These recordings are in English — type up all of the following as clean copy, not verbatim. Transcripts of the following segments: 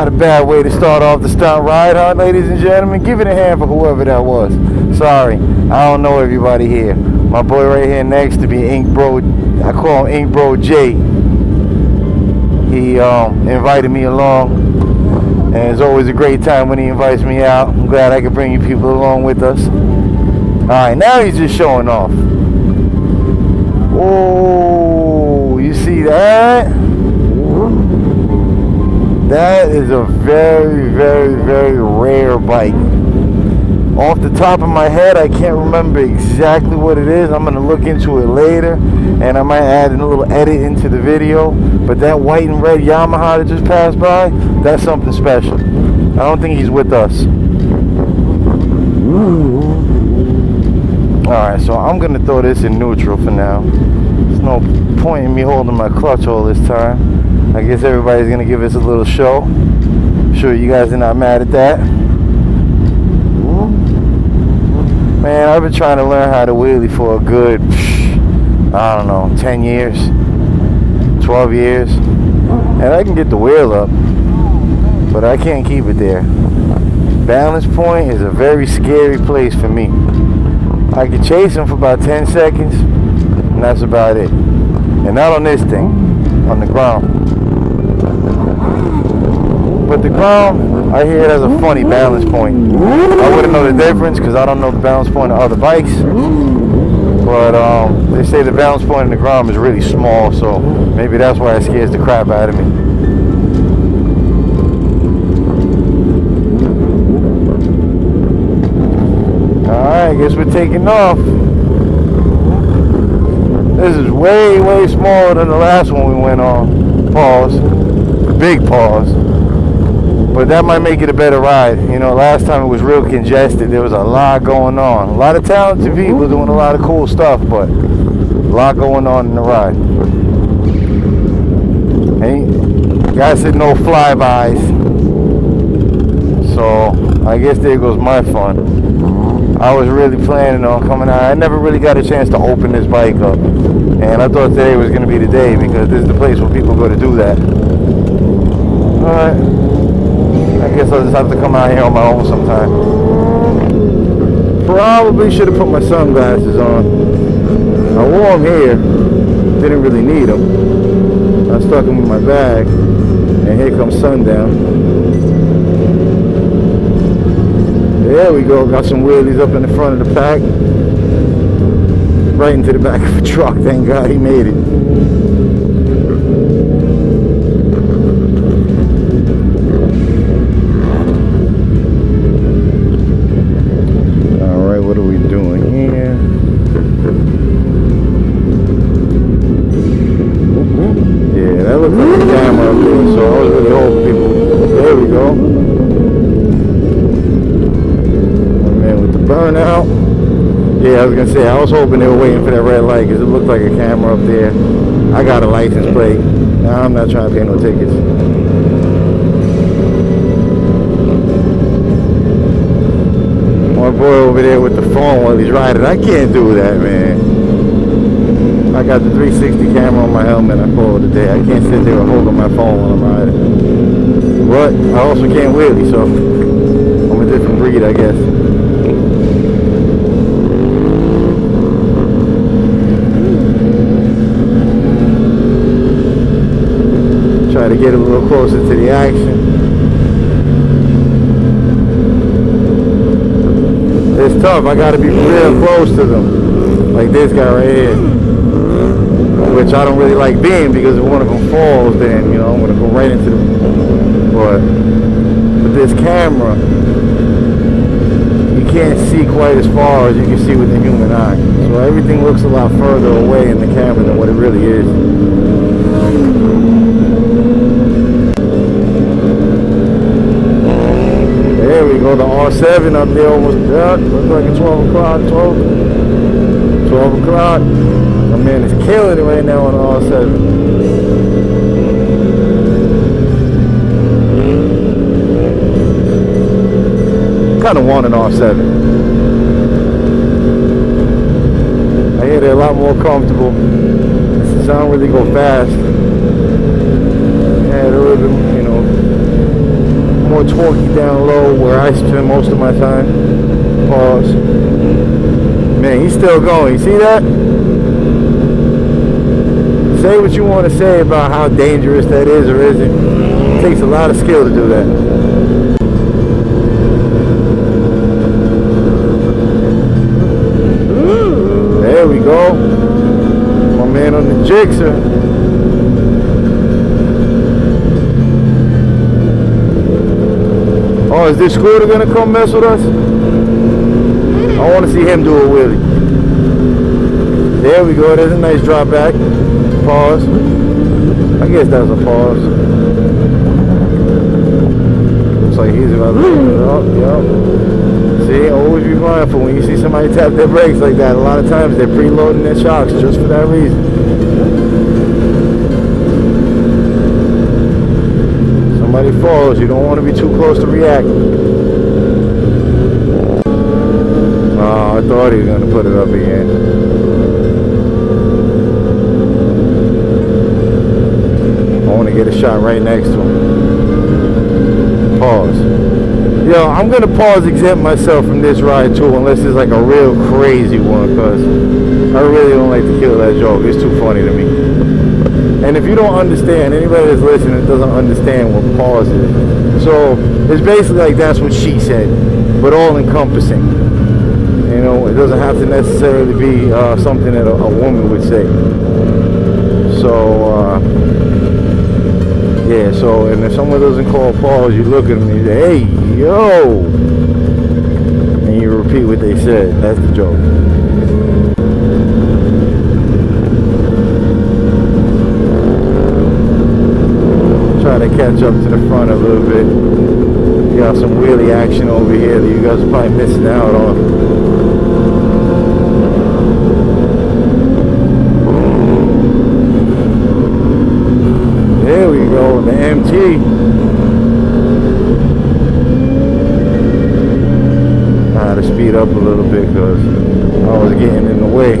Not a bad way to start off the stunt ride, huh, ladies and gentlemen? Give it a hand for whoever that was. Sorry, I don't know everybody here. My boy right here next to me, Ink Bro, I call him Ink Bro J. He invited me along, and it's always a great time when he invites me out. I'm glad I could bring you people along with us. Alright, now he's just showing off. Oh, you see that? That is a very, very, very rare bike. Off the top of my head, I can't remember exactly what it is. I'm going to look into it later, and I might add a little edit into the video. But that white and red Yamaha that just passed by, that's something special. I don't think he's with us. Alright, so I'm going to throw this in neutral for now. There's no point in me holding my clutch all this time. I guess everybody's going to give us a little show. I'm sure you guys are not mad at that. Man, I've been trying to learn how to wheelie for a good, I don't know, 10 years, 12 years. And I can get the wheel up, but I can't keep it there. Balance point is a very scary place for me. I can chase him for about 10 seconds, and that's about it. And not on this thing, on the ground. But the ground, I hear it has a funny balance point. I wouldn't know the difference because I don't know the balance point of other bikes. But they say the balance point in the ground is really small, so maybe that's why it scares the crap out of me. Alright, I guess we're taking off. This is way, way smaller than the last one we went on. Pause. Big pause. But that might make it a better ride. You know, last time it was real congested. There was a lot going on. A lot of talented people doing a lot of cool stuff, but a lot going on in the ride. Hey, guy said no flybys. So, I guess there goes my fun. I was really planning on coming out. I never really got a chance to open this bike up. And I thought today was going to be the day because this is the place where people go to do that. Alright. I guess I'll just have to come out here on my own sometime. Probably should have put my sunglasses on. I wore them here. Didn't really need them. I stuck them in my bag. And here comes sundown. There we go. Got some wheelies up in the front of the pack. Right into the back of a truck. Thank God he made it. What are we doing here? Yeah, that looks like a camera up there, so I was really hoping people... There we go. Oh, man, with the burnout. Yeah, I was going to say, I was hoping they were waiting for that red light because it looked like a camera up there. I got a license plate. Nah, I'm not trying to pay no tickets. My boy over there with the phone while he's riding. I can't do that, man. I got the 360 camera on my helmet. I call it a day. I can't sit there and hold on my phone while I'm riding. But I also can't wheelie, so I'm a different breed, I guess. Try to get a little closer to the action. It's tough. I gotta be real close to them, like this guy right here, which I don't really like being because if one of them falls, then you know I'm gonna go right into the. But with this camera, you can't see quite as far as you can see with the human eye. So everything looks a lot further away in the camera than what it really is. There we go, the R7 up there almost done. Looks like it's 12 o'clock, 12 o'clock. My man is killing it right now on the R7. Kind of want an R7. I hear they're a lot more comfortable. This sound really go fast. Yeah, they're a little bit, you know, more torquey down low where I spend most of my time. Pause. Man, he's still going. You see that? Say what you want to say about how dangerous that is or isn't. It takes a lot of skill to do that. There we go. My man on the jigsaw. Oh, is this scooter gonna come mess with us? I want to see him do a wheelie. There we go. There's a nice drop back. Pause. I guess that's a pause. Looks like he's about to open it up. Yep. See, always be mindful when you see somebody tap their brakes like that. A lot of times they're preloading their shocks just for that reason. Somebody falls, you don't want to be too close to react. Oh, I thought he was going to put it up again. I want to get a shot right next to him. Pause. Yo, I'm going to pause exempt myself from this ride too, unless it's like a real crazy one, because I really don't like to kill that joke. It's too funny to me. And if you don't understand, anybody that's listening doesn't understand what pause is. So it's basically like that's what she said, but all encompassing. You know, it doesn't have to necessarily be something that a woman would say. So, yeah, so, and if someone doesn't call pause, you look at them and you say, hey, yo! And you repeat what they said. That's the joke. Try to catch up to the front a little bit. You got some wheelie action over here that you guys are probably missing out on. There we go, the MT. I had to speed up a little bit because I was getting in the way.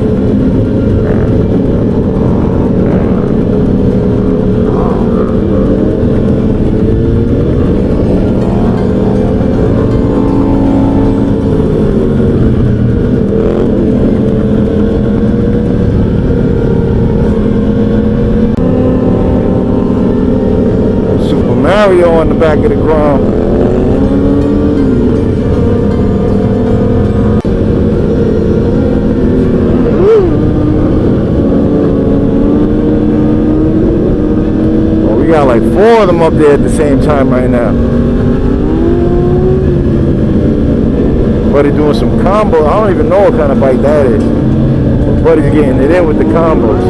Mario on the back of the ground. Well, we got like 4 of them up there at the same time right now. Buddy doing some combos. I don't even know what kind of bike that is. Buddy's getting it in with the combos.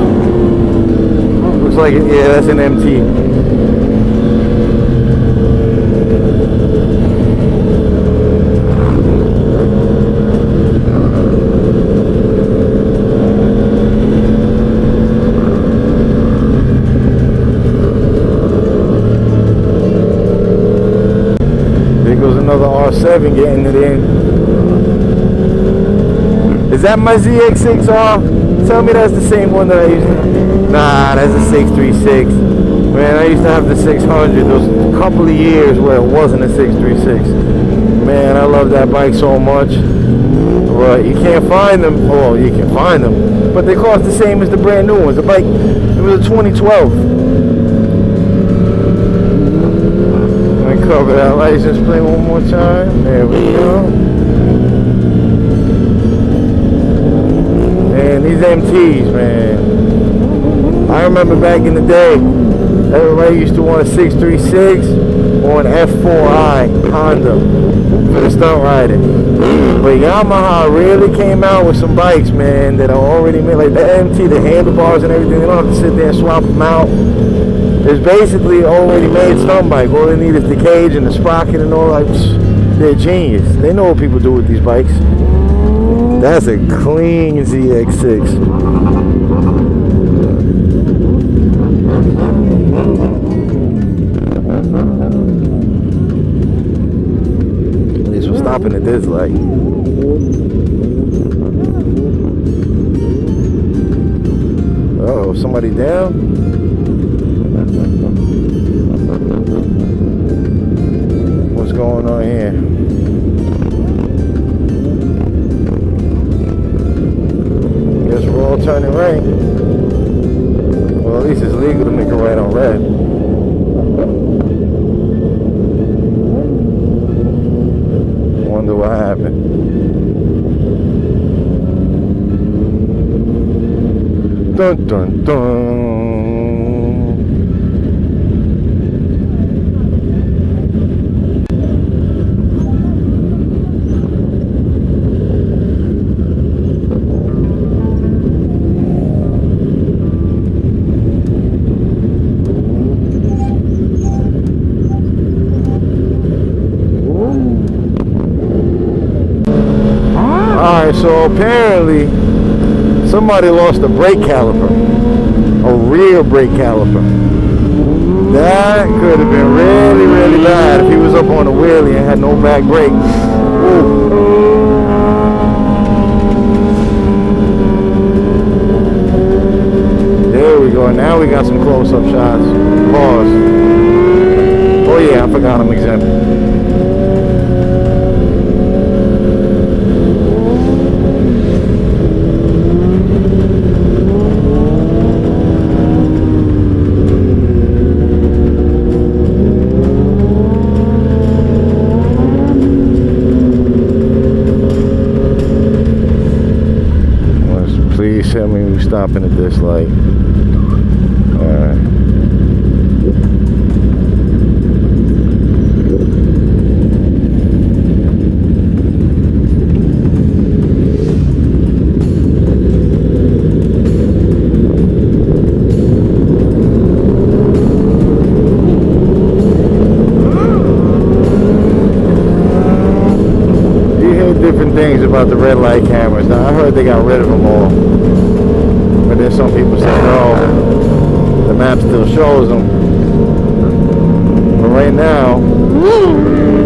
Looks like it, yeah, that's an MT. Another R7 getting it in. Is that my ZX6R? Tell me that's the same one that I used to. Nah, that's a 636. Man, I used to have the 600. There was a couple of years where it wasn't a 636. Man, I love that bike so much. But you can't find them. Well, you can find them, but they cost the same as the brand new ones. The bike, it was a 2012. Cover that license plate one more time. There we go. Man, these MTs, man. I remember back in the day, everybody used to want a 636 or an F4i Honda for the stunt riding. But Yamaha really came out with some bikes, man, that are already made, like the MT, the handlebars and everything. They don't have to sit there and swap them out. It's basically already made stunt bike. All they need is the cage and the sprocket and all. Like, they're genius. They know what people do with these bikes. That's a clean ZX6. At least we're stopping at this light. Uh-oh, somebody down? going on here? Guess we're all turning right. Well, at least it's legal to make a right on red. Wonder what happened. Dun dun dun. Alright, so apparently somebody lost a brake caliper. A rear brake caliper. That could have been really, really bad if he was up on a wheelie and had no back brake. Ooh. There we go. Now we got some close-up shots. Pause. Oh yeah, I forgot I'm exempt. Please tell me we're stopping at this light. Alright. You hear different things about the red light cameras. Now I heard they got rid of them all. But there's some people say no, the map still shows them. But right now,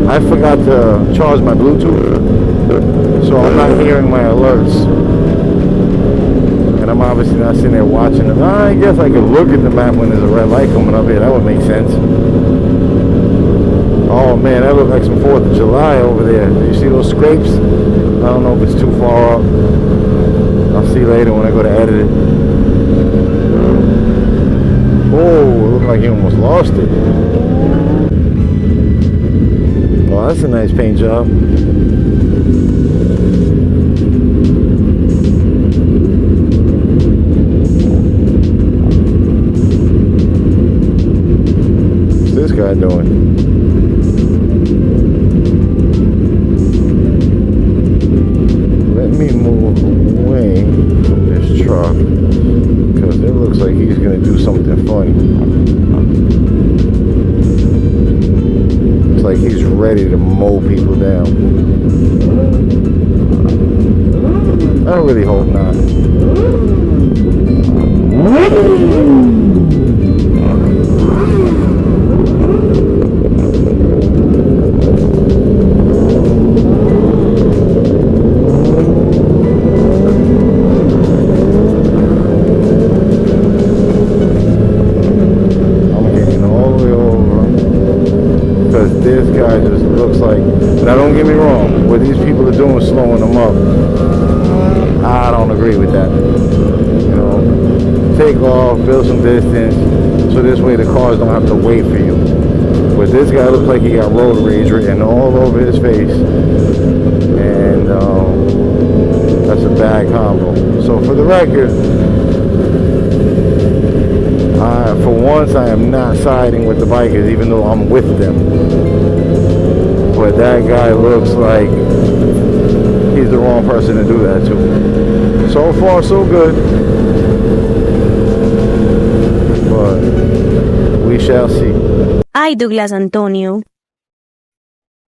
I forgot to charge my Bluetooth, so I'm not hearing my alerts. And I'm obviously not sitting there watching them. I guess I could look at the map when there's a red light coming up here. That would make sense. Oh man, that looks like some 4th of July over there. Do you see those scrapes? I don't know if it's too far up. I'll see later when I go to edit it. Oh, it looked like he almost lost it. Oh, that's a nice paint job. What's this guy doing? Let me move away from this truck because it looks like he's going to do something funny. It's like he's ready to mow people down. I really hope not. This guy just looks like, now don't get me wrong, what these people are doing is slowing them up. I don't agree with that. You know, take off, build some distance, so this way the cars don't have to wait for you. But this guy looks like he got road rage written all over his face. And that's a bad combo. So for the record, for once I am not siding with the bikers, even though I'm with them. But that guy looks like he's the wrong person to do that to. So far so good, but we shall see. Ay, Douglas Antonio.